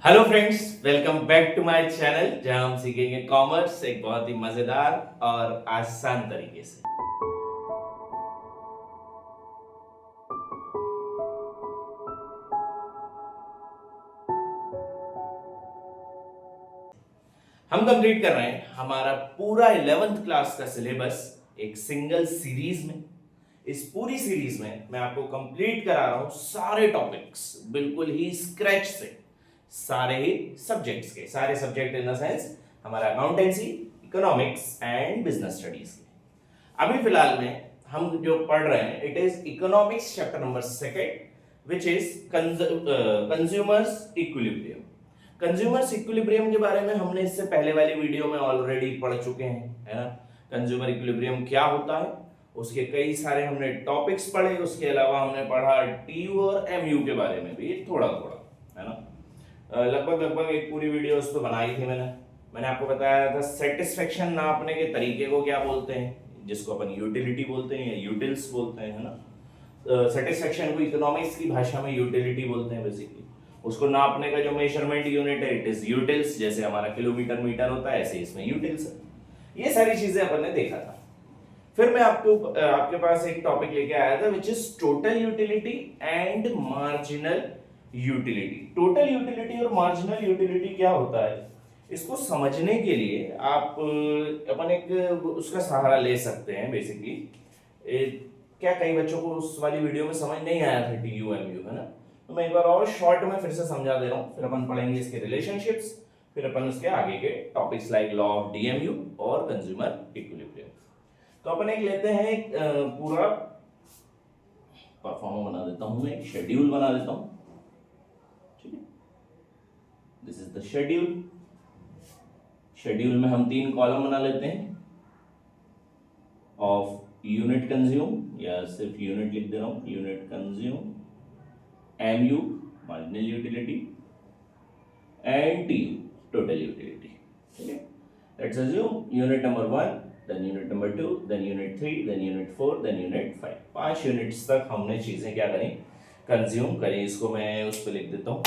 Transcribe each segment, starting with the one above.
Hello friends, welcome back to my channel जहां हम सीखेंगे कॉमर्स एक बहुत ही मजेदार और आसान तरीके से। हम कंप्लीट कर रहे हैं हमारा पूरा 11th क्लास का सिलेबस एक सिंगल सीरीज में। इस पूरी सीरीज में मैं आपको कंप्लीट करा रहा हूं सारे टॉपिक्स बिल्कुल ही स्क्रैच से, सारे ही सब्जेक्ट्स के, सारे सब्जेक्ट इन द सेंस हमारा accountancy, economics and business studies के। अभी फिलहाल में हम जो पढ़ रहे हैं it is economics chapter number second which is consumers equilibrium. Consumers equilibrium के बारे में हमने इससे पहले वाली वीडियो में ऑलरेडी पढ़ चुके हैं, है ना। कंज्यूमर इक्विलिब्रियम क्या होता है, उसके कई सारे हमने टॉपिक्स पढ़े। उसके अलावा हमने पढ़ा टीयू और एमयू के बारे में भी थोड़ा थोड़ा, है ना। लगभग लगभग एक पूरी वीडियो उस पर बनाई थी मैंने आपको बताया था सेटिस्फेक्शन नापने के तरीके को क्या बोलते हैं, जिसको अपन यूटिलिटी बोलते हैं या यूटिल्स बोलते हैं, है ना। सेटिस्फेक्शन को इकोनॉमिक्स की भाषा में यूटिलिटी बोलते हैं बेसिकली। उसको नापने का जो मेजरमेंट यूनिट है इट इज यूटिल्स, जैसे हमारा किलोमीटर मीटर होता है ऐसे इसमें यूटिल्स है। ये सारी चीजें अपन ने देखा था। फिर मैं आपके पास एक टॉपिक लेके आया था which is total utility and marginal utility. Total utility और मार्जिनल यूटिलिटी क्या होता है, इसको समझने के लिए आप अपन एक उसका सहारा ले सकते हैं बेसिकली। क्या कई बच्चों को उस वाली वीडियो में समझ नहीं आया था टीयू एमयू, है ना। तो मैं एक बार और शॉर्ट में फिर से समझा दे रहा हूँ, फिर अपन पढ़ेंगे इसके रिलेशनशिप्स, फिर अपन उसके आगे के topics like law of DMU और कंज्यूमर इक्विलिब्रियम। तो अपन एक लेते हैं एक पूरा परफॉर्मा बना देता हूं, मैं एक शेड्यूल बना देता हूं, ठीक है। This is the schedule. Schedule में हम 3 कॉलम बना लेते हैं ऑफ यूनिट कंज्यूम, या सिर्फ यूनिट लिख दे रहा हूं, unit consume, MU marginal utility and TU total utility, ठीक है। Let's assume unit number 1, then unit number 2, then unit 3, then unit 4, then unit 5। 5 units तक हमने चीजें क्या करी, कंज्यूम करी। इसको मैं उस पर लिख देता हूँ,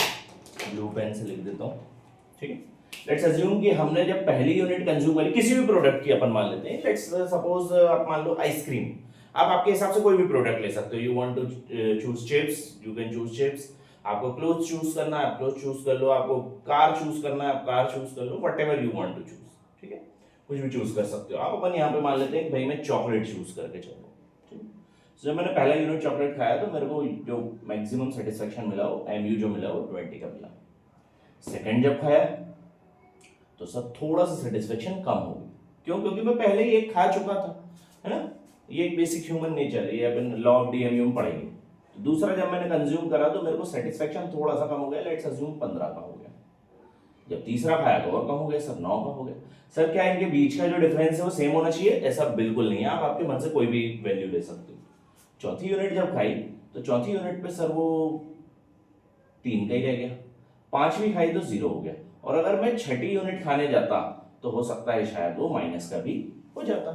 ब्लू पेन से लिख देता हूँ, ठीक है। लेट्स अज्यूम कि हमने जब पहली यूनिट कंज्यूम करी किसी भी प्रोडक्ट की, अपन मान लेते हैं, लेट्स सपोज आप मान लो आइसक्रीम। आप आपके हिसाब से कोई भी प्रोडक्ट ले सकते हो। You want to choose chips, you can choose chips. आपको क्लोथ चूज करना है, आप क्लोथ चूज कर लो। आपको कार चूज करना है, आप कार चूज कर लो। Whatever you want to choose, ठीक है, कुछ भी चूज कर सकते हो आप। अपन यहाँ पे मान लेते हैं कि भाई मैं चॉकलेट चूज करके चलो, ठीक है। जब मैंने पहला यूनिट चॉकलेट खाया तो मेरे को जो मैक्सिमम सेटिस्फेक्शन मिला वो एमयू जो मिला वो 20 का मिला। सेकंड जब खाया तो सब थोड़ा सा सेटिस्फेक्शन कम हो गई। क्यों? क्योंकि मैं पहले ही एक खा चुका था, है ना। ये एक बेसिक ह्यूमन नेचर है, ये अपन लॉ ऑफ डीएमयू में पढ़ेंगे। तो दूसरा जब मैंने कंज्यूम करा तो मेरे को सेटिस्फेक्शन थोड़ा सा कम हो गया, लेट्स अज्यूम 15 का हो गया। जब तीसरा खाया तो और कम हो गया, सब 9 का हो गया। सर क्या इनके बीच का जो डिफरेंस है वो सेम होना चाहिए? ऐसा बिल्कुल नहीं है, आप आपके मन से कोई भी वैल्यू ले सकते हो। चौथी यूनिट जब खाई तो चौथी यूनिट पे सर वो 3 का ही रह गया। पांचवी खाई तो 0 हो गया। और अगर मैं छठी यूनिट खाने जाता तो हो सकता है शायद वो माइनस का भी हो जाता,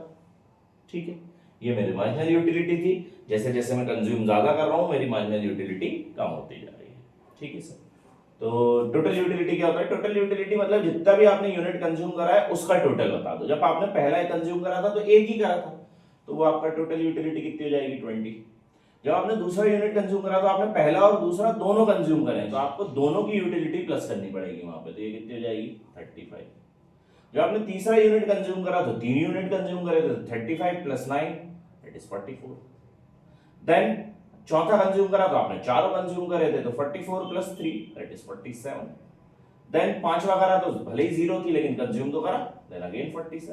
ठीक है। ये मेरी मार्जिनल यूटिलिटी थी। जैसे जैसे मैं कंज्यूम ज्यादा कर रहा हूं मेरी मार्जिनल यूटिलिटी कम होती जा रही है, ठीक है सर। तो टोटल यूटिलिटी क्या होता है? टोटल यूटिलिटी मतलब जितना भी आपने यूनिट कंज्यूम करा है उसका टोटल बता दो। जब आपने पहला कंज्यूम करा था तो एक ही करा था, तो वो आपका टोटल यूटिलिटी कितनी हो जाएगी? 20। जब आपने दूसरा यूनिट कंज्यूम करा तो आपने पहला और दूसरा दोनों कंज्यूम करे तो आपको दोनों की यूटिलिटी प्लस करनी पड़ेगी वहां पे, तो ये कितनी हो जाएगी? 35। जब आपने तीसरा यूनिट कंज्यूम करा तो 3 यूनिट कंज्यूम करे तो 35 + 9 दैट इज 44। देन चौथा कंज्यूम करा तो आपने चारों कंज्यूम करे थे तो 44 + 3 दैट इज 47। देन पांचवा करा तो भले ही 0 थी लेकिन कंज्यूम तो करा, then again 47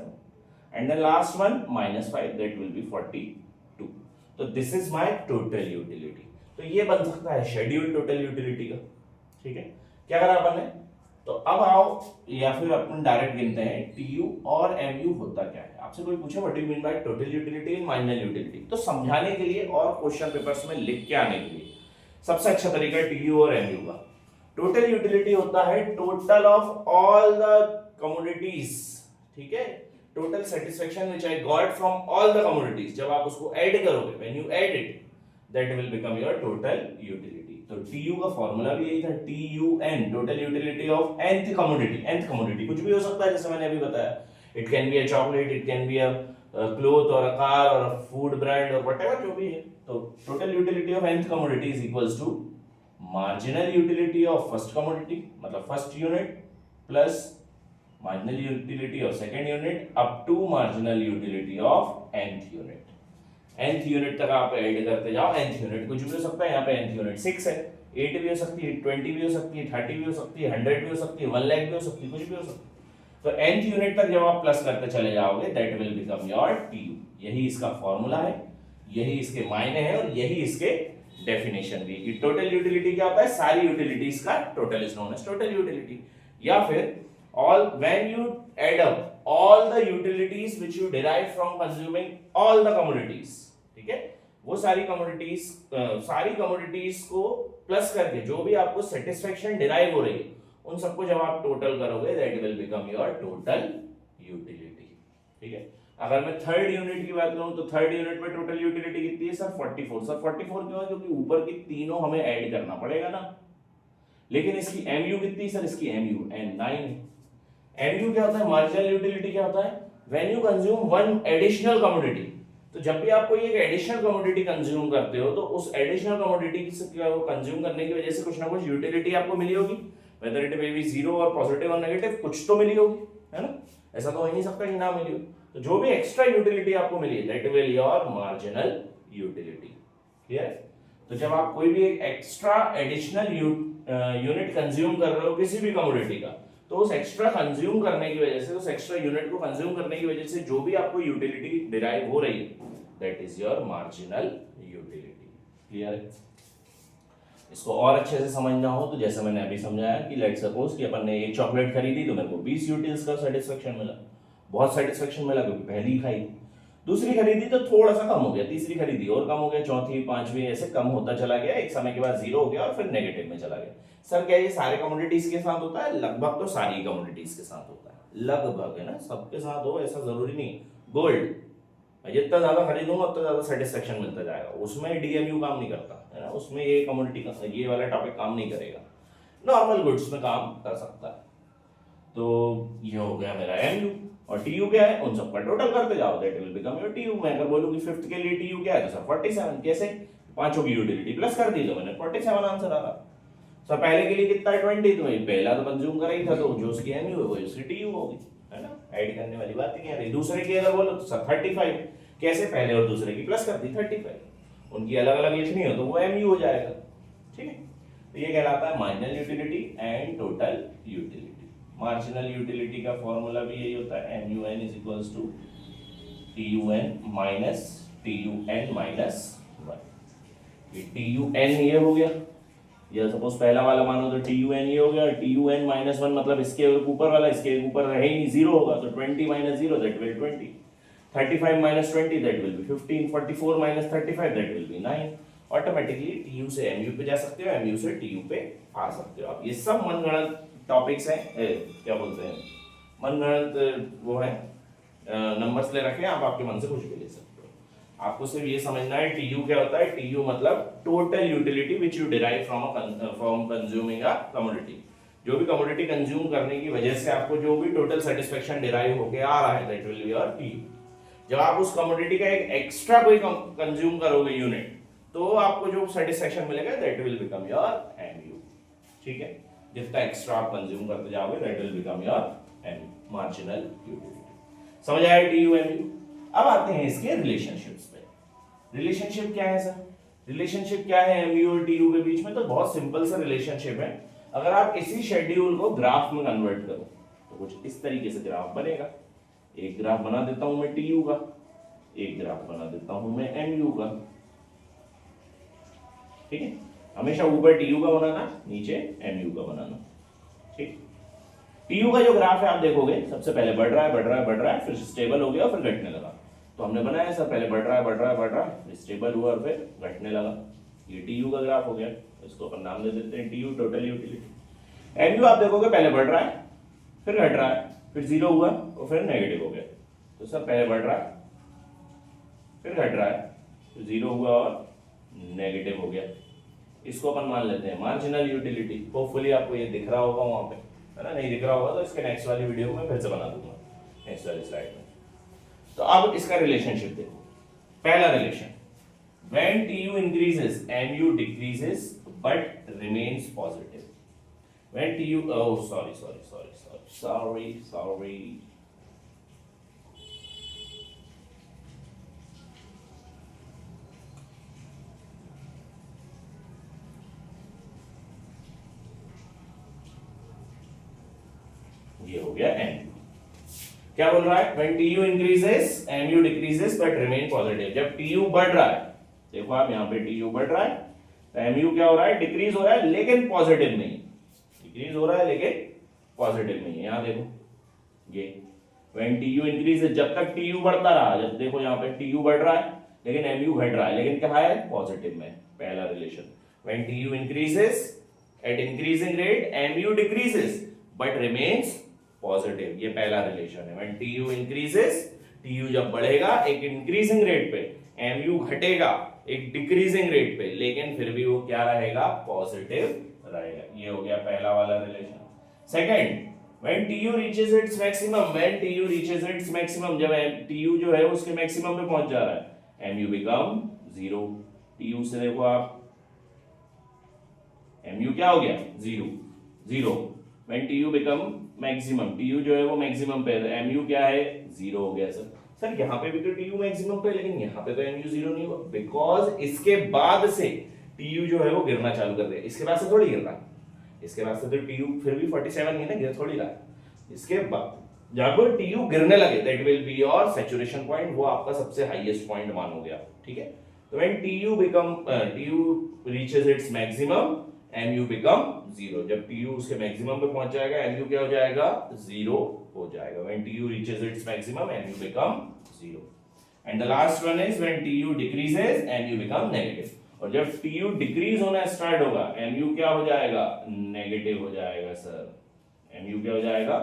and then last one -5 that will be 42। तो this is my total utility. तो ये बन सकता है शेड्यूल टोटल यूटिलिटी का, ठीक है। क्या करा अपन ने? तो अब आओ, या फिर अपन डायरेक्ट गिनते हैं टीयू और एमयू होता क्या है। आपसे कोई पूछे what do you mean by total utility and marginal utility, तो समझाने के लिए और क्वेश्चन पेपर्स में लिख के आने के लिए सबसे अच्छा तरीका है टीयू और एमयू का। टोटल यूटिलिटी होता है total of all the commodities, ठीक है। Total satisfaction which I got from all the commodities, जब आप उसको ऐड करोगे, when you add it that will become your total utility. तो TU का फॉर्मूला भी यही था, TUN, total utility of nth commodity. nth commodity कुछ भी हो सकता है, जैसे मैंने अभी बताया, it can be a chocolate, it can be a cloth और अ कार और अ फूड ब्रांड और व्हाटएवर जो भी है। तो total utility of nth commodity is equals to marginal utility of first commodity, मतलब first unit, plus marginal utility of second unit up to marginal utility of nth unit। nth unit तक आप add करते जाओ, nth unit कुछ भी हो सकता है, यहाँ पे nth unit 6 है, 8 भी हो सकती है, 20 भी हो सकती है, 30 भी हो सकती है, 100 भी हो सकती है, 1 लाख भी हो सकती है, कुछ भी हो सकता है। तो nth unit तक जब आप प्लस करते चले जाओगे, that will become your TU। यही इसका फॉर्मूला है, यही इसके मायने हैं और यही इसके डेफिनेशन भी। कि टोटल यूटिलिटी क्या होता है, सारी यूटिलिटीज का total is known as total utility. या फिर all when you add up all the utilities which you derive from consuming all the commodities, ठीक है, वो सारी commodities को प्लस करके जो भी आपको सेटिस्फेक्शन डिराइव हो रही है, उन सबको जब आप टोटल करोगे, that will become your total utility। ठीक है, अगर मैं थर्ड यूनिट की बात करूं तो थर्ड यूनिट में टोटल यूटिलिटी कितनी है सर, 44। सर 44 क्यों है, क्योंकि ऊपर की तीनों हमें ऐड करना पड़ेगा ना। लेकिन इसकी MU कितनी सर, इसकी MU N9। MU क्या होता है, मार्जिनल यूटिलिटी क्या होता है, when you consume one additional commodity. तो जब भी आप कोई एक एडिशनल कमोडिटी कंज्यूम करते हो, तो उस एडिशनल कमोडिटी को कंज्यूम करने की वजह से कुछ ना कुछ यूटिलिटी आपको मिली होगी, whether it may be zero और पॉजिटिव और नेगेटिव, कुछ तो मिली होगी, है ना। ऐसा तो हो ही नहीं सकता कि ना मिली हो। तो जो भी एक्स्ट्रा यूटिलिटी आपको मिली है, that will your marginal utility. Clear है। तो जब आप कोई भी एक एक्स्ट्रा एडिशनल यूनिट कंज्यूम कर रहे हो किसी भी कमोडिटी का, तो उस एक्स्ट्रा कंज्यूम करने की वजह से, उस एक्स्ट्रा यूनिट को कंज्यूम करने की वजह से जो भी आपको यूटिलिटी डिराइव हो रही है, that is your marginal utility. Clear है। इसको और अच्छे से समझना हो तो जैसे मैंने अभी समझाया कि लेट सपोज कि अपन ने एक चॉकलेट खरीदी तो मेरे को 20 यूटिल्स का सेटिस्फेक्शन मिला, बहुत सेटिस्फेक्शन मिला क्योंकि पहली खाई। दूसरी खरीदी तो थोड़ा सा कम हो गया, तीसरी खरीदी और कम हो गया, चौथी पांचवी ऐसे कम होता चला गया, एक समय के बाद जीरो हो गया और फिर नेगेटिव में चला गया। सर क्या ये सारे कमोडिटीज के साथ होता है? लगभग तो सारी कमोडिटीज के साथ होता है, लगभग, है ना, सबके साथ हो ऐसा जरूरी नहीं। गोल्ड मैं जितना ज्यादा खरीदूंगा उतना ज्यादा सेटिस्फेक्शन मिलता जाएगा, उसमें DMU काम नहीं करता, है ना, उसमें ये कमोडिटी का ये वाला टॉपिक काम नहीं करेगा, नॉर्मल गुड्स में काम कर सकता है। तो ये हो गया मेरा MU। और TU क्या है, उन सबका टोटल करते जाओ, that will become your TU। मैं अगर बोलूं कि फिफ्थ के लिए TU क्या है तो सर 47। कैसे? पांचों की यूटिलिटी प्लस कर दी तो मैंने 47 आंसर आ रहा। सर पहले के लिए कितना है 20, तो पहला तो कंज्यूम कर ही था, तो जो उसकी MU है वो उसकी TU होगी, है ना, ऐड करने वाली बात ही नहीं आ रही। दूसरे की अगर बोलो तो सर 35। कैसे? पहले और दूसरे की प्लस कर दी 35, उनकी अलग अलग लिखनी हो तो वो MU हो जाएगा। ठीक है, तो ये कहलाता है marginal utility and total utility. Marginal utility का फॉर्मूला भी यही होता है, MUN is equals to TUN minus TUN minus 1। ये TUN ये हो गया, या सपोज पहला वाला मानो तो TUN ये हो गया, TUN माइनस 1 मतलब इसके ऊपर वाला इसके ऊपर रहे ही नहीं, जीरो होगा, तो 20 minus 0 that will 20, 35 minus 20 that will B 15, 44 minus 35 that will B 9। Automatically TU से MU पे जा सकते हो, MU से TU पे आ सकते हो आप। ये सब मनगढ़ंत टॉपिक्स हैं, क्या बोलते हैं, मनगढ़ंत वो है, नंबर्स ले रखे हैं, आप आपके मन से कुछ भी ले सकते हो। आपको सिर्फ ये समझना है TU क्या होता है। TU मतलब total utility which you derive from consuming a commodity. जो भी कमोडिटी कंज्यूम करने की वजह से आपको जो भी टोटल सेटिस्फेक्शन डिराइव होके आ रहा है, that will be your TU। जब आप उस कमोडिटी का एक एक्स्ट्रा कोई कंज्यूम करोगे यूनिट, तो आपको जो सेटिस्फेक्शन मिलेगा that will become your MU। ठीक है, जितना एक्स्ट्रा आप कंज्यूम करते जाओगे that will become your MU, marginal utility. समझ आया TU MU। अब आते हैं इसके रिलेशनशिप्स पे। रिलेशनशिप क्या है सर? रिलेशनशिप क्या है MU और TU के बीच में? तो बहुत सिंपल सा रिलेशनशिप है। अगर आप इसी शेड्यूल को ग्राफ में कन्वर्ट करो तो कुछ इस तरीके से ग्राफ बनेगा। एक ग्राफ बना देता हूं मैं TU का, एक ग्राफ बना देता हूं मैं MU का। ठीक है, हमेशा ऊपर TU का बनाना, नीचे MU का बनाना। ठीक, TU का जो ग्राफ है आप देखोगे सबसे पहले बढ़ रहा है बढ़ रहा है बढ़ रहा है, फिर स्टेबल हो गया और फिर घटने लगा। तो हमने बनाया सर पहले बढ़ रहा है बढ़ रहा है बढ़ रहा है, स्टेबल हुआ और फिर घटने लगा। ये TU का ग्राफ हो गया, इसको अपन नाम दे देते हैं TU, टोटल यूटिलिटी। MU आप देखोगे पहले बढ़ रहा है फिर घट रहा है, फिर जीरो हुआ और फिर नेगेटिव हो गया। तो सर पहले बढ़ रहा है फिर घट रहा है, फिर जीरो हुआ और नेगेटिव हो गया। इसको अपन मान लेते हैं मार्जिनल यूटिलिटी। होपफुली आपको ये दिख रहा होगा वहां पे, है ना? नहीं दिख रहा होगा तो इसके नेक्स्ट वाली वीडियो में फिर से बना दूंगा, नेक्स्ट वाली स्लाइड में। तो अब इसका रिलेशनशिप देखो। पहला relation, when TU increases MU decreases but remains positive. When TU, oh sorry. ये हो गया MU। क्या बोल रहा है? When TU increases MU decreases but remain positive। जब TU बढ़ रहा है, देखो आप यहाँ पे TU बढ़ रहा है तो MU क्या हो रहा है? डिक्रीज हो रहा है लेकिन पॉजिटिव नहीं, डिक्रीज हो रहा है लेकिन पॉजिटिव नहीं है। यहाँ देखो ये when TU increases, जब तक TU बढ़ता रहा, जब देखो यहाँ पे TU बढ़ रहा है लेकिन MU घट रहा है, लेकिन क्या है? पॉजिटिव में। पहला relation, when TU increases at increasing rate MU decreases but remains positive, ये पहला रिलेशन है। when TU increases, TU जब बढ़ेगा एक इंक्रीजिंग रेट पे, MU घटेगा एक डिक्रीजिंग रेट पे, लेकिन फिर भी वो क्या रहेगा? पॉजिटिव रहेगा। ये हो गया पहला वाला relation. Second, when TU reaches its maximum, when TU reaches its maximum, जब TU जो है उसके मैक्सिमम पे पहुंच जा रहा है, MU become 0। TU से देखो आप, MU क्या हो गया? 0। when TU become maximum, TU जो है वो मैक्सिमम पे है, MU क्या है? 0 हो गया। सर यहाँ पे भी तो TU मैक्सिमम पे, लेकिन यहाँ पे तो MU 0 नहीं हुआ, बिकॉज इसके बाद से TU जो है वो गिरना चालू कर दे। इसके बाद से थोड़ी गिर रहा है, इसके बाद से तो TU फिर भी 47 ही ना, गिर थोड़ी रहा है। इसके बाद जहां पर TU गिरने लगे, that will be your saturation point, वो आपका सबसे हाईएस्ट पॉइंट मानोगे आप, ठीक है? तो when TU reaches its maximum, MU become 0। जब TU उसके मैक्सिमम पे पहुंच जाएगा, MU क्या हो जाएगा? 0 हो जाएगा। when TU reaches its maximum, MU become 0। and the last one is when TU decreases, MU become negative। और जब TU डिक्रीज होना स्टार्ट होगा, MU क्या हो जाएगा? नेगेटिव हो जाएगा। सर MU क्या हो जाएगा?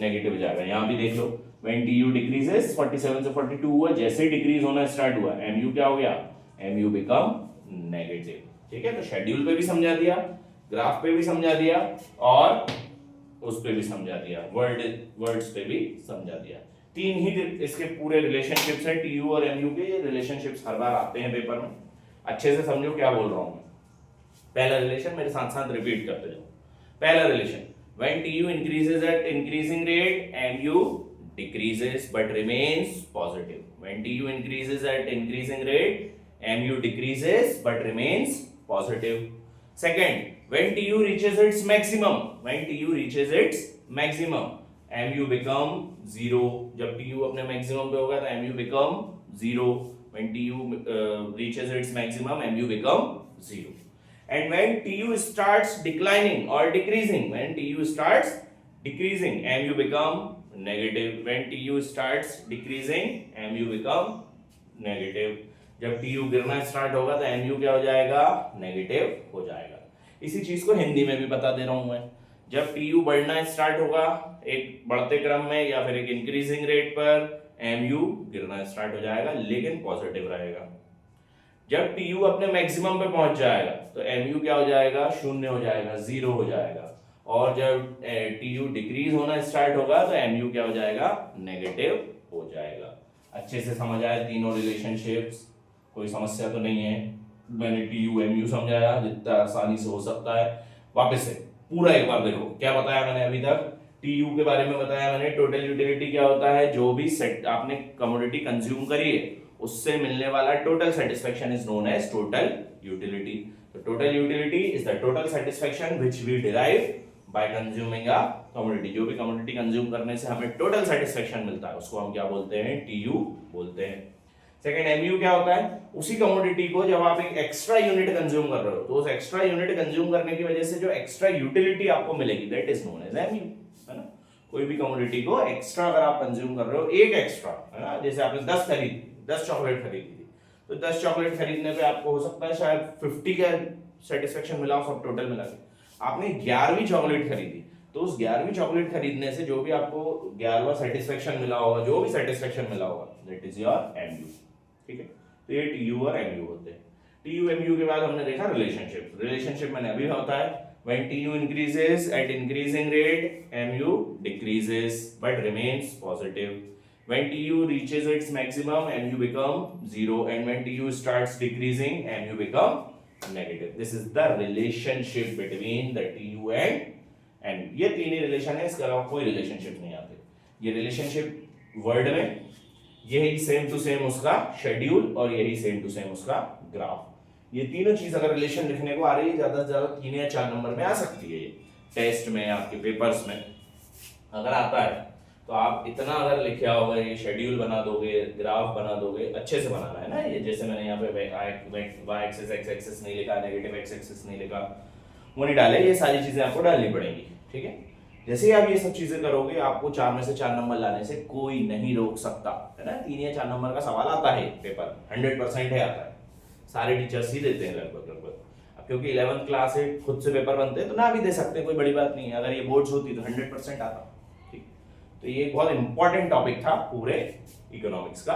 नेगेटिव हो जाएगा। यहाँ भी देख लो, when TU decreases 47 से 42 हुआ, जैसे डिक्रीज होना स्टार्ट हुआ, MU क्या हो गया? MU become negative. ठीक है, तो शेड्यूल पे भी समझा दिया, ग्राफ पे भी समझा दिया, और उस पे भी समझा दिया, वर्ड्स पे भी समझा दिया। तीन ही इसके पूरे रिलेशनशिप्स हैं, TU और MU के। ये रिलेशनशिप्स हर बार आते हैं पेपर में, अच्छे से समझो क्या बोल रहा हूं मैं। पहला रिलेशन मेरे साथ साथ रिपीट करते जाओ। पहला relation, when TU increases at increasing rate, MU decreases but remains positive। when TU increases at increasing rate, MU decreases but remains positive। Second, when TU reaches its maximum, when TU reaches its maximum, MU become 0। जब TU अपने maximum पे होगा तो MU become 0। when TU reaches its maximum, MU become 0। and when TU starts declining or decreasing, when TU starts decreasing, MU become negative। when TU starts decreasing, MU become negative। जब TU गिरना start होगा तो MU क्या हो जाएगा? Negative हो जाएगा। इसी चीज को हिंदी में भी बता दे रहा हूं मैं। जब TU बढ़ना स्टार्ट होगा एक बढ़ते क्रम में या फिर एक इंक्रीजिंग रेट पर, MU गिरना स्टार्ट हो जाएगा लेकिन पॉजिटिव रहेगा। जब TU अपने मैक्सिमम पे पहुंच जाएगा तो MU क्या हो जाएगा? शून्य हो जाएगा, 0 हो जाएगा। और जब TU डिक्रीज होना स्टार्ट होगा तो MU क्या हो जाएगा? नेगेटिव हो जाएगा। अच्छे से समझ आए तीनों रिलेशनशिप्स? कोई समस्या तो नहीं है? मैंने TU MU समझाया जितना आसानी से हो सकता है। वापस से पूरा एक बार देखो, क्या बताया मैंने अभी तक? TU के बारे में बताया मैंने, टोटल यूटिलिटी क्या होता है? जो भी सेट आपने कमोडिटी कंज्यूम करी है उससे मिलने वाला total satisfaction is known as total utility. तो total utility is the total satisfaction which we derive by consuming a commodity. जो भी कमोडिटी कंज्यूम करने से हमें टोटल सेटिस्फेक्शन मिलता है उसको हम क्या बोलते हैं? TU बोलते हैं। सेकंड, MU क्या होता है? उसी कमोडिटी को जब आप एक एक्स्ट्रा यूनिट कंज्यूम कर रहे हो तो उस एक्स्ट्रा यूनिट कंज्यूम करने की वजह से जो एक्स्ट्रा यूटिलिटी आपको मिलेगी that is known as MU, है ना? कोई भी कमोडिटी को एक्स्ट्रा अगर आप कंज्यूम कर रहे हो, एक एक्स्ट्रा, है ना? जैसे आपने 10 चॉकलेट खरीदी थी, तो 10 चॉकलेट खरीदने पे आपको हो सकता है शायद 50 का सेटिस्फेक्शन मिला हो सब टोटल मिला के। आपने 11वीं चॉकलेट खरीदी, तो उस 11वीं चॉकलेट खरीदने से जो भी आपको 11वां सेटिस्फेक्शन मिला होगा, जो भी सेटिस्फेक्शन मिला होगा, दैट इज योर MU। ठीक है, तो ये TU और MU होते हैं। TU-MU के बाद हमने देखा रिलेशनशिप मैंने अभी बताया, when TU increases at increasing rate, MU decreases but remains positive. When TU reaches its maximum, MU become 0, and when TU starts decreasing, MU become negative. This is the relationship between the TU and MU. ये तीन ही relation है, इसके अलावा कोई relationship नहीं आते. ये relationship word में यही सेम टू सेम उसका शेड्यूल और यही सेम टू सेम उसका ग्राफ. ये तीनों चीज अगर रिलेशन लिखने को आ रही है, ज्यादा से ज्यादा 3 या 4 नंबर में आ सकती है. ये टेस्ट में, आपके पेपर्स में अगर आता है तो आप इतना अगर लिखे होगा, ये शेड्यूल बना दोगे, ग्राफ बना दोगे, अच्छे से बनाना है ना. ये जैसे मैंने यहाँ पे वाई एक्सिस एक्स एक्सिस नहीं लिखा, नेगेटिव एक्स एक्सिस नहीं लिखा, वो नहीं डाले. ये सारी चीजें आपको डालनी पड़ेंगी. ठीक है, जैसे ही आप ये सब चीजें करोगे, आपको 4 में से 4 नंबर लाने से कोई नहीं रोक सकता है ना. 3 या 4 नंबर का सवाल आता है, पेपर 100% है आता है, सारे टीचर्स ही देते हैं लगभग. अब क्योंकि 11th क्लास है, खुद से पेपर बनते हैं तो ना भी दे सकते हैं, कोई बड़ी बात नहीं है. अगर ये बोर्ड्स होती तो 100% आता. ठीक, तो ये एक बहुत इंपॉर्टेंट टॉपिक था पूरे इकोनॉमिक्स का,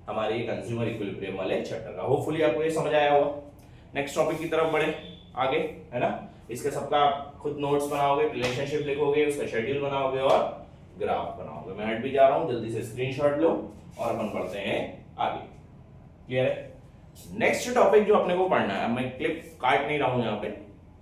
हमारे कंज्यूमर इक्विलिब्रियम वाले चैप्टर का. होपफुली आपको ये समझ आया होगा. नेक्स्ट टॉपिक की तरफ बढ़े आगे, है ना. इसके सबका खुद नोट्स बनाओगे, रिलेशनशिप लिखोगे, उसका शेड्यूल बनाओगे और ग्राफ बनाओगे. मैं हट भी जा रहा हूं, जल्दी से स्क्रीनशॉट लो और अपन बढ़ते हैं आगे. क्लियर है. नेक्स्ट टॉपिक जो अपने को पढ़ना है, मैं क्लिप काट नहीं रहा हूं यहाँ पे,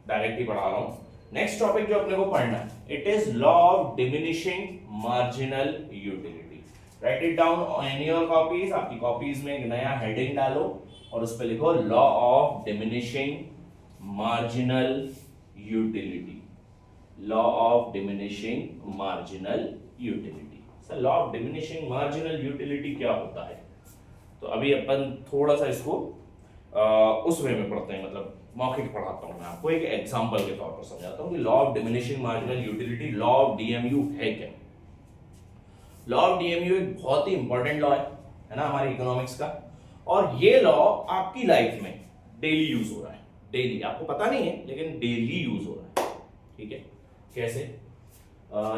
डायरेक्ट ही पढ़ा रहा हूं. नेक्स्ट टॉपिक जो अपने को पढ़ना है, it is law of diminishing marginal utility. Right it down in your copies. आपकी कॉपीज में एक नया हेडिंग डालो और उस पर लिखो law of diminishing marginal utility. Law of diminishing marginal utility. Sir, law of diminishing marginal utility क्या होता है? तो अभी अपन थोड़ा सा इसको उस वे में पढ़ते हैं, मतलब मौखिक पढ़ाता हूं मैं आपको, एक एग्जांपल के तौर पर समझाता हूं कि law of diminishing marginal utility, law of DMU है क्या. लॉ ऑफ डीएमयू एक बहुत ही इंपॉर्टेंट लॉ है ना हमारे इकोनॉमिक्स का, और ये लॉ आपकी लाइफ में डेली यूज हो रहा है. डेली, आपको पता नहीं है लेकिन डेली यूज हो रहा है. ठीक है, कैसे?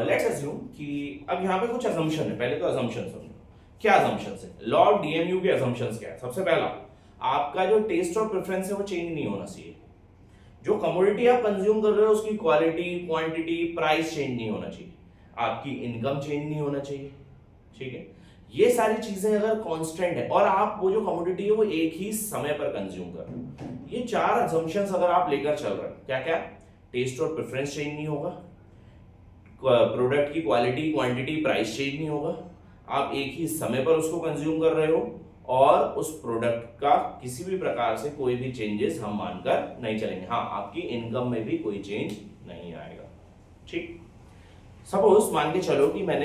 लेट्स अज्यूम कि अब यहाँ पे कुछ अजम्पशन है. पहले तो अजम्पशन समझो, क्या अजम्पशंस है. लॉ ऑफ डीएमयू के अजम्पशंस क्या है? सबसे पहला, आपका जो टेस्ट और प्रेफरेंस है वो चेंज नहीं होना चाहिए. जो कमोडिटी आप कंज्यूम कर रहे हो उसकी क्वालिटी, क्वांटिटी, प्राइस चेंज नहीं होना चाहिए. आपकी इनकम चेंज नहीं होना चाहिए. ठीक है, ये सारी चीजें अगर कांस्टेंट है और आप वो जो कमोडिटी है वो एक ही समय पर कंज्यूम कर रहे हो, ये 4 अजम्पशंस अगर आप लेकर चल रहे हो, क्या क्या? टेस्ट और प्रेफरेंस चेंज नहीं होगा, प्रोडक्ट की क्वालिटी, क्वांटिटी, प्राइस चेंज नहीं होगा, आप एक ही समय पर उसको कंज्यूम कर रहे हो, और उस प्रोडक्ट का किसी भी प्रकार से कोई भी चेंजेस हम मानकर नहीं चलेंगे. हाँ, आपकी इनकम में भी कोई चेंज नहीं आएगा. ठीक, सपोज मान के चलो कि मैं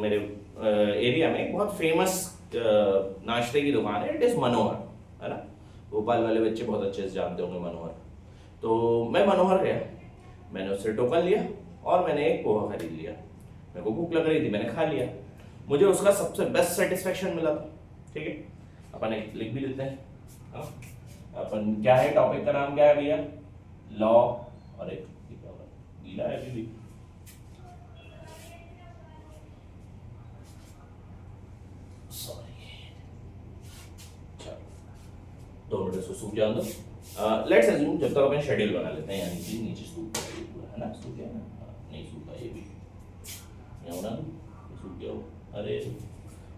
मेरे एरिया में बहुत फेमस नाश्ते की दुकान है, इट इज मनोहर, है ना. भोपाल वाले बच्चे बहुत अच्छे से जानते होंगे मनोहर. तो मैं मनोहर गया, मैंने उससे टोकन लिया और मैंने एक पोहा खरीद लिया. मेरे को भूख लग रही थी, मैंने खा लिया, मुझे उसका सबसे बेस्ट सेटिस्फेक्शन मिला था. ठीक है, अपन एक लिख भी लेते हैं. हाँ, अपन क्या है, टॉपिक का नाम क्या है भैया? लॉ. और एक गीला है अभी भी. दो मिनट इसको सूख जाने दो. लेट्स अज्यूम जब तक अपन शेड्यूल बना लेते हैं, यानी कि नीचे सूख गया है ना, सूख गया ना, नहीं सूखा ये भी, यहाँ बना दो, सूख गया. अरे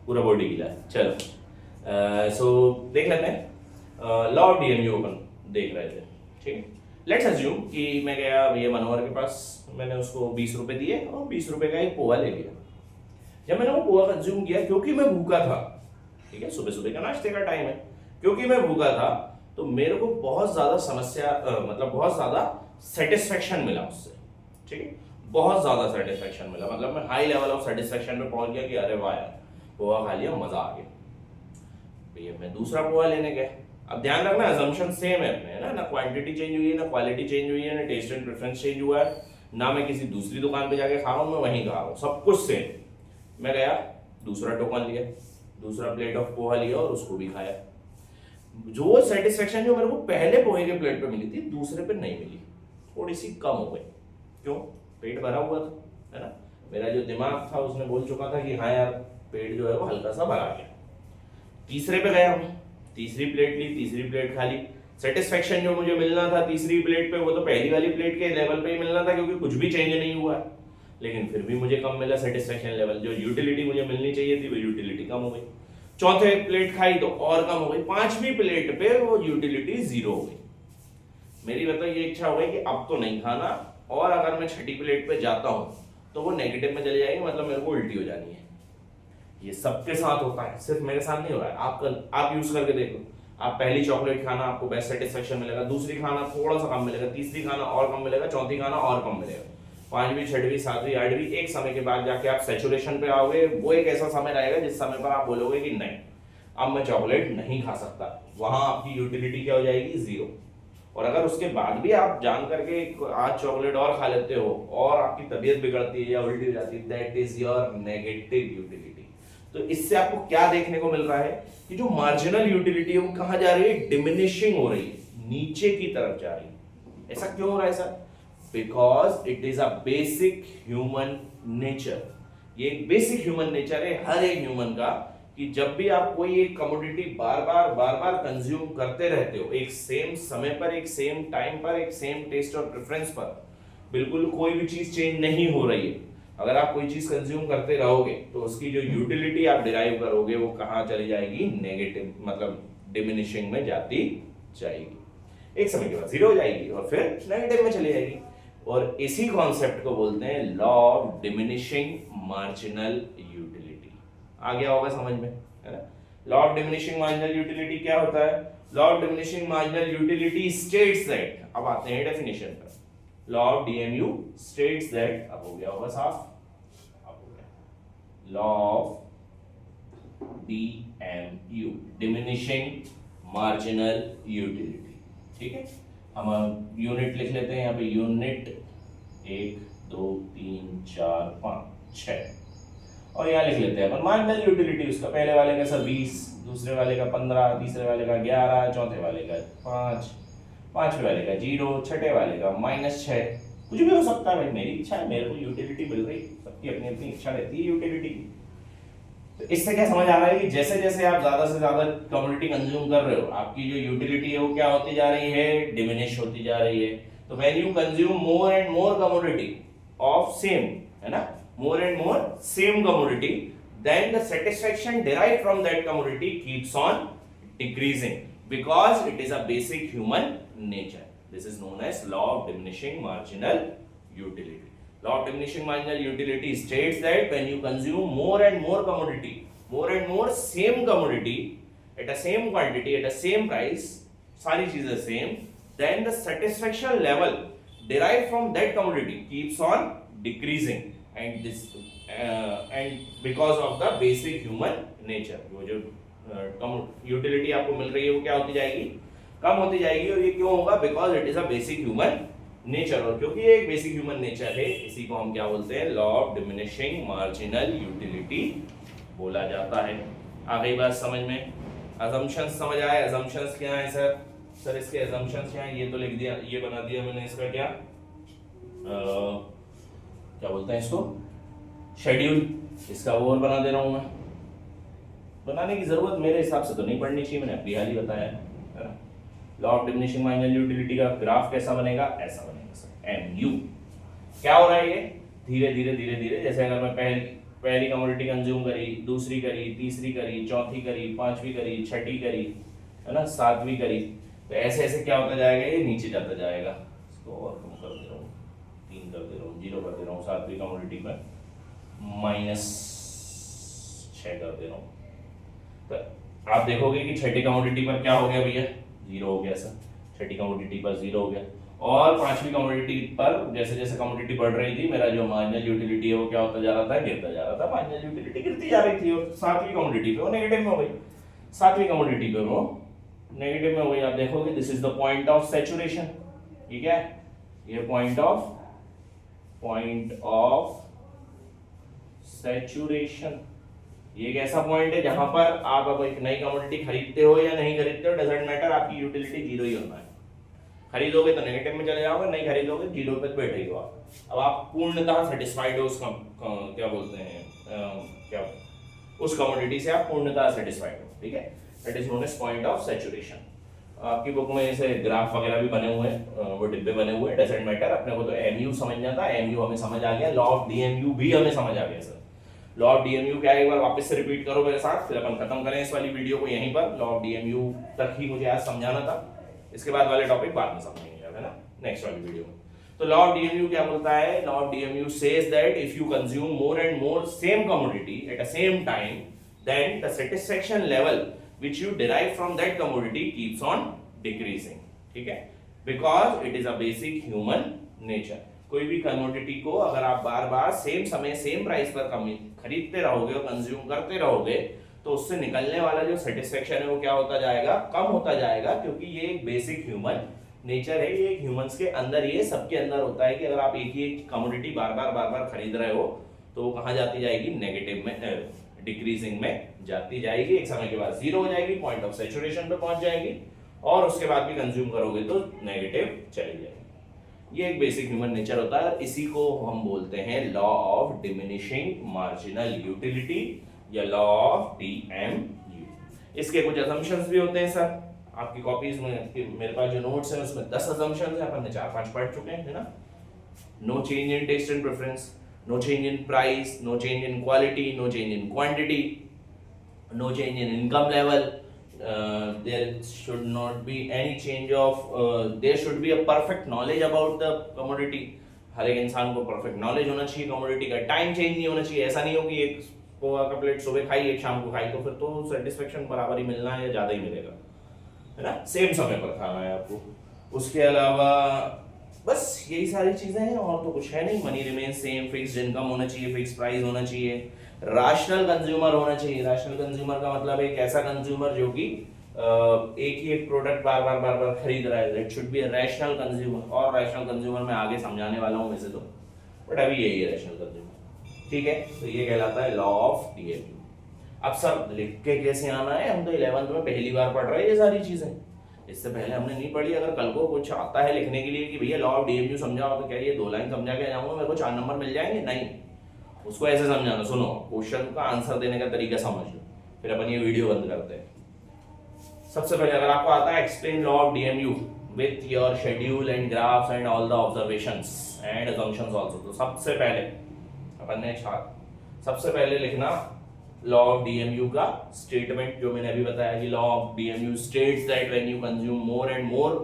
पूरा बॉडी गीला है. चलो, सो देख लेते हैं. लॉ ऑफ डीएमयू अपन देख रहे थे. ठीक है, लेट्स अज्यूम कि मैं गया भैया मनोहर के पास, मैंने उसको 20 रुपए दिए और 20 रुपए का एक पोहा ले लिया. जब मैंने वो पोहा कंज्यूम किया, क्योंकि मैं भूखा था, ठीक है, सुबह सुबह का नाश्ते का टाइम है, क्योंकि मैं भूखा था तो मेरे को बहुत ज्यादा समस्या मतलब बहुत ज्यादा सेटिस्फेक्शन मिला उससे. ठीक है, बहुत ज्यादा सेटिस्फेक्शन मिला, मतलब मैं हाई लेवल ऑफ सेटिस्फेक्शन पे पहुंच गया कि अरे वाह यार, पोहा खा लिया, मजा आ गया. भैया मैं दूसरा पोहा लेने गया. अब ध्यान रखना, अजम्पशन सेम है अपने, है ना. ना क्वांटिटी चेंज हुई है, ना क्वालिटी चेंज हुई है, ना टेस्ट एंड प्रेफरेंस चेंज हुआ है, ना मैं किसी दूसरी दुकान पे जाके खा रहा हूँ, मैं वहीं खा रहा हूँ, सब कुछ सेम. मैं गया, दूसरा टोकन लिया, दूसरा प्लेट ऑफ पोहा लिया और उसको भी खाया. जो सेटिस्फेक्शन जो मेरे को पहले पोहे के प्लेट पे मिली थी, दूसरे पे नहीं मिली, थोड़ी सी कम हो गई. क्यों? पेट भरा हुआ था, है ना. मेरा जो दिमाग था उसने बोल चुका था कि हाँ यार, पेट जो है वो हल्का सा भरा गया. तीसरे पे गया, तीसरी प्लेट ली, तीसरी प्लेट खा ली. सेटिस्फेक्शन जो मुझे मिलना था तीसरी प्लेट पे वो तो पहली वाली प्लेट के लेवल पे ही मिलना था, क्योंकि कुछ भी चेंज नहीं हुआ है, लेकिन फिर भी मुझे कम मिला सेटिस्फेक्शन लेवल। जो यूटिलिटी मुझे मिलनी चाहिए थी वो यूटिलिटी कम हो गई। चौथे प्लेट खाई तो और कम हो गई, पांचवी प्लेट पे वो यूटिलिटी जीरो हो गई। मेरी मतलब ये इच्छा हो गई कि अब तो नहीं खाना, और अगर मैं छठी प्लेट पे जाता हूं तो वो नेगेटिव में चली जाएगी, मतलब मेरे को उल्टी हो जानी है। ये सबके साथ होता है, सिर्फ मेरे साथ नहीं हो रहा है। आप यूज करके देखो। आप पहली चॉकलेट खाना आपको बेस्ट सेटिस्फेक्शन मिलेगा, दूसरी खाना थोड़ा सा कम मिलेगा, तीसरी खाना और कम मिलेगा, चौथी खाना और कम मिलेगा, पांचवी छठवीं सातवीं आठवीं, एक समय के बाद जाके आप सैचुरेशन पे आओगे। वो एक ऐसा समय रहेगा जिस समय पर आप बोलोगे कि नहीं अब मैं चॉकलेट नहीं खा सकता, वहां आपकी यूटिलिटी क्या हो जाएगी, जीरो। और अगर उसके बाद भी आप जान करके आज चॉकलेट और खा लेते हो और आपकी तबीयत बिगड़ती है या उल्टी हो जाती है, that is your negative utility. तो इससे आपको क्या देखने को मिल रहा है कि जो मार्जिनल यूटिलिटी है वो कहां जा रही है, डिमिनिशिंग हो रही है, नीचे की तरफ जा रही है। ऐसा क्यों हो रहा है sir? Because it is a basic human nature. ये एक बेसिक ह्यूमन नेचर है हर एक ह्यूमन का, कि जब भी आप कोई एक कमोडिटी बार बार कंज्यूम करते रहते हो, एक सेम समय पर, एक सेम टाइम पर, एक सेम टेस्ट और प्रेफरेंस पर, बिल्कुल कोई भी चीज चेंज नहीं हो रही है, अगर आप कोई चीज कंज्यूम करते रहोगे तो उसकी जो यूटिलिटी आप डिराइव करोगे वो कहां चली जाएगी, नेगेटिव, मतलब डिमिनिशिंग में जाती जाएगी। एक समय के बाद जीरो हो जाएगी और फिर नेगेटिव में चली जाएगी। और इसी कॉन्सेप्ट को बोलते हैं law of diminishing marginal utility. आ गया होगा समझ में, है ना? Law of diminishing marginal utility क्या होता है? Law of diminishing marginal utility states that, अब आते हैं डेफिनेशन पर। Law of DMU states that, अब हो गया होगा साफ, अब हो गया। Law of DMU, diminishing marginal utility, ठीक है। हम यूनिट लिख लेते हैं यहाँ पे, यूनिट 1 2 3 4 5 6, और यहाँ लिख लेते हैं अपन मार्जिनल यूटिलिटी। उसका पहले वाले का सर 20, दूसरे वाले का 15, तीसरे वाले का 11, चौथे वाले का 5, पांचवे वाले का 0, छठे वाले का -6। कुछ भी हो सकता है भाई, मेरी इच्छा है, मेरे को यूटिलिटी मिल रही, सबकी अपनी अपनी इच्छा रहती है यूटिलिटी की। तो इससे क्या समझ आ रहा है कि जैसे जैसे आप ज्यादा से ज्यादा कमोडिटी कंज्यूम कर रहे हो, आपकी जो यूटिलिटी है वो क्या होती जा रही है, डिमिनिश होती जा रही है। तो when you consume more and more commodity of same, है ना, मोर and more same commodity, then the satisfaction derived from that commodity keeps on decreasing because it is a basic human nature. This is known as law of diminishing marginal utility. Law of diminishing marginal utility states that when you consume more and more commodity, more and more same commodity at a same quantity at a same price, सारी चीजें same, then the satisfaction level derived from that commodity keeps on decreasing, and this and because of the basic human nature, वो जो utility आपको मिल रही है वो क्या होती जाएगी, कम होती जाएगी। और ये क्यों होगा? Because it is a basic human nature, और क्योंकि ये एक बेसिक ह्यूमन नेचर है, इसी को हम क्या बोलते हैं, law of diminishing marginal utility बोला जाता है। आ गई बात समझ में? अजम्पशंस समझ आए? अजम्पशंस क्या है सर? सर इसके अजम्पशंस क्या है? ये तो लिख दिया, ये बना दिया मैंने, इसका क्या क्या बोलते हैं इसको, शेड्यूल। इसका वो और बना दे रहा हूं मैं, बनाने की जरूरत मेरे हिसाब से तो नहीं पड़नी चाहिए, मैंने अपनी हाल ही बताया है ना। Law of diminishing marginal utility का ग्राफ कैसा बनेगा? ऐसा बनेगा सर, एमयू। क्या हो रहा है ये? धीरे धीरे धीरे धीरे, जैसे अगर मैं पहली कमोडिटी कंज्यूम करी, दूसरी करी, तीसरी करी, चौथी करी, पांचवी करी, छठी करी, है ना, सातवीं करी, तो ऐसे ऐसे क्या होता जाएगा, ये नीचे जाता जाएगा। इसको और कम कर दे रहा हूँ, 3 कर दे रहा हूँ, 0 कर दे रहा हूँ, सातवीं कमोडिटी पर -6 कर दे रहा हूँ। तो आप देखोगे कि छठी कमोडिटी पर क्या हो गया भैया, 0 हो गया सर, छठी कमोडिटी पर 0 हो गया। और पांचवी कमोडिटी पर जैसे जैसे कमोडिटी बढ़ रही थी, मेरा जो मार्जिनल यूटिलिटी है वो क्या होता जा रहा था, गिरता जा रहा था, मार्जिनल यूटिलिटी गिरती जा रही थी। और सातवीं कमोडिटी पे वो नेगेटिव में हो गई, सातवीं कमोडिटी पे वो नेगेटिव में हो गई। आप देखोगे this is the point of saturation, ठीक है, ये पॉइंट ऑफ सैचुरेशन, ये एक ऐसा पॉइंट है जहां पर आप अब एक नई कमोडिटी खरीदते हो या नहीं खरीदते हो, डजंट मैटर, आपकी यूटिलिटी 0 ही होना है। खरीदोगे तो नेगेटिव में चले जाओगे, नहीं खरीदोगे 0 पे बैठे ही हो आप। अब आप पूर्णतः सेटिस्फाइड हो उस क्या बोलते हैं क्या, उस कमोडिटी से आप पूर्णतः सेटिस्फाइड हो, ठीक है, that is known as point of saturation. आपकी बुक में ऐसे ग्राफ वगैरह भी बने हुए हैं, वो डिब्बे बने हुए हैं, डजेंट मैटर, अपने को तो एमयू समझना था, एमयू हमें समझ आ गया, लॉ ऑफ डीएमयू भी हमें समझ आ गया सर। लॉ ऑफ डीएमयू क्या है, एक बार वापस से रिपीट करो मेरे साथ, फिर अपन खत्म करें इस वाली वीडियो को यहीं पर। लॉ ऑफ डीएमयू तक ही मुझे आज समझाना था, इसके बाद वाले टॉपिक बाद में समझेंगे, है ना, नेक्स्ट वाली वीडियो में। तो लॉ ऑफ डीएमयू क्या बोलता है, law of DMU says that if you consume more and more same commodity at a same time, then the satisfaction level which you derive from that commodity keeps on decreasing, ठीक है, because it is a basic human nature। कोई भी commodity को अगर आप बार बार same समय same price पर खरीदते रहोगे और कंज्यूम करते रहोगे तो उससे निकलने वाला जो सेटिस्फेक्शन है वो क्या होता जाएगा, कम होता जाएगा, क्योंकि ये एक बेसिक ह्यूमन नेचर है, ये ह्यूमंस के अंदर, ये सबके अंदर होता है कि अगर आप एक ही कमोडिटी बार बार खरीद रहे हो तो वो कहाँ जाती जाएगी, नेगेटिव में, डिक्रीजिंग में जाती जाएगी, एक समय के बाद जीरो हो जाएगी, पॉइंट ऑफ सैचुरेशन पे पहुंच जाएगी, और उसके बाद भी कंज्यूम करोगे तो नेगेटिव चली जाएगी। ये एक बेसिक ह्यूमन नेचर होता है, इसी को हम बोलते हैं law of diminishing marginal utility या लॉ ऑफ डीएमयू। इसके कुछ असम्पशंस भी होते हैं सर, आपकी कॉपीज में मेरे पास जो नोट्स हैं उसमें 10 असम्पशंस हैं, अपन ने 4-5 पढ़ चुके हैं, है ना। No change in taste and preference, no change in price, no change in quality, no change in quantity, no change in income level, there should not be any change of, there should be a perfect knowledge about the commodity। हर एक इंसान को perfect knowledge होना चाहिए commodity का, time change नहीं होना चाहिए, ऐसा नहीं हो कि एक पोहा का प्लेट सुबह खाई एक शाम को खाई तो फिर तो सेटिस्फेक्शन बराबर ही मिलना है या ज्यादा ही मिलेगा, है ना, सेम समय पर खाना है आपको। उसके अलावा बस यही सारी चीजें हैं, और तो कुछ है नहीं। Money remain same, fixed income होना चाहिए, फिक्स प्राइस होना चाहिए, रैशनल कंज्यूमर होना चाहिए। रैशनल कंज्यूमर का मतलब एक ऐसा कंज्यूमर जो कि एक ही एक प्रोडक्ट बार बार खरीद रहा है, that should be a rational consumer. और रैशनल कंज्यूमर मैं आगे समझाने वाला हूं वैसे तो, बट अभी यही है रैशनल कंज्यूमर, ठीक है। तो ये कहलाता है लॉ ऑफ डीएमयू। अब सर लिख के कैसे आना है, हम तो 11th में पहली बार पढ़ रहे हैं ये सारी चीजें, इससे पहले हमने नहीं पढ़ी। अगर कल को कुछ आता है लिखने के लिए कि भैया लॉ ऑफ डीएमयू समझाओ, तो क्या ये 2 लाइन समझा के जाऊंगा मेरे को 4 नंबर मिल जाएंगे, नहीं। उसको ऐसे समझाना, सुनो क्वेश्चन का आंसर देने का तरीका समझ लो, फिर अपन ये वीडियो बंद करते हैं। सबसे पहले अगर आपको आता है explain law of DMU with your schedule and graphs and all the observations and assumptions also, तो सबसे पहले अपन ने सबसे पहले लिखना लॉ ऑफ डीएमयू का स्टेटमेंट जो मैंने अभी बताया कि law of DMU states that when you consume more and more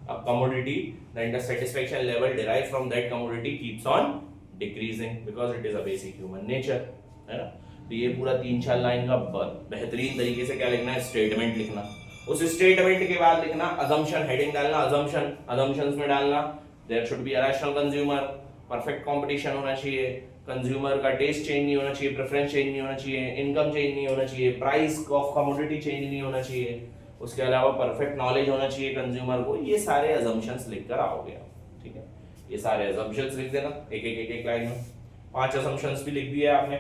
a commodity then the satisfaction level derived from that commodity keeps on decreasing because it is a basic human nature, है ना। तो ये पूरा 3-4 line का बेहतरीन तरीके से क्या लिखना है, स्टेटमेंट लिखना। उस स्टेटमेंट के बाद लिखना अजम्पशन, हेडिंग डालना अजम्पशन, अजम्पशंस में डालना there should be a rational consumer, perfect competition होना चाहिए, कंज्यूमर का टेस्ट चेंज नहीं होना चाहिए, प्रेफरेंस चेंज नहीं होना चाहिए, इनकम चेंज नहीं होना चाहिए, प्राइस ऑफ कमोडिटी चेंज नहीं होना चाहिए, उसके अलावा परफेक्ट नॉलेज होना चाहिए कंज्यूमर को। ये सारे अजम्पशंस लिखकर आओगे आप, ठीक है। ये सारे अजम्पशंस लिख देना एक लाइन में। 5 अजम्पशंस भी लिख दिए आपने।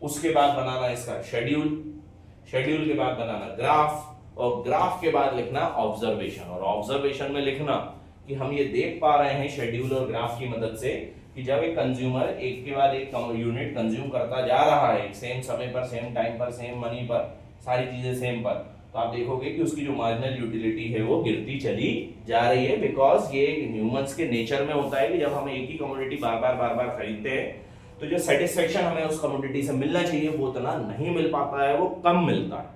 उसके बाद बनाना इसका शेड्यूल, शेड्यूल के बाद बनाना ग्राफ, और ग्राफ के बाद लिखना ऑब्जर्वेशन, और ऑब्जर्वेशन में लिखना कि हम ये देख पा रहे हैं शेड्यूल और ग्राफ की मदद से कि जब एक कंज्यूमर एक के बाद एक यूनिट कंज्यूम करता जा रहा है सेम समय पर, सेम टाइम पर, सेम मनी पर, सारी चीजें सेम पर, तो आप देखोगे कि उसकी जो मार्जिनल यूटिलिटी है वो गिरती चली जा रही है। बिकॉज ये ह्यूमंस के नेचर में होता है कि जब हम एक ही कमोडिटी बार बार खरीदते हैं तो जो सेटिस्फेक्शन हमें उस कमोडिटी से मिलना चाहिए वो उतना नहीं मिल पाता है, वो कम मिलता है,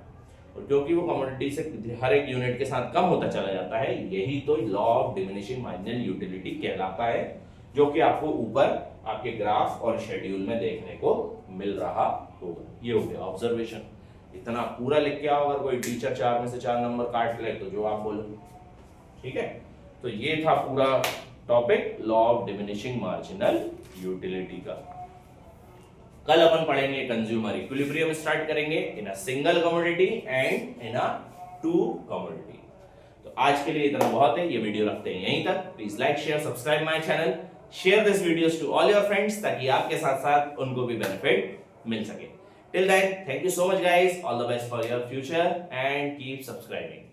और क्योंकि वो कमोडिटी से हर एक यूनिट के साथ कम होता चला जाता है, यही तो law of diminishing marginal utility कहलाता है, जो कि आपको ऊपर आपके ग्राफ और शेड्यूल में देखने को मिल रहा होगा। ये हो गया ऑब्जर्वेशन। इतना पूरा लिख के आओ, अगर कोई टीचर 4 में से 4 नंबर काट ले तो जो आप बोलो, ठीक है। तो ये था पूरा topic law of diminishing marginal utility का। कल अपन पढ़ेंगे कंज्यूमर इक्विलिब्रियम, स्टार्ट करेंगे in a single commodity and in a 2 commodity. तो आज के लिए इतना बहुत है, ये वीडियो रखते हैं यहीं तक। Please like, share, subscribe my channel, share this videos to all your friends ताकि आपके साथ साथ उनको भी बेनिफिट मिल सके। Till then, thank you so much guys, all the best for your future and keep subscribing.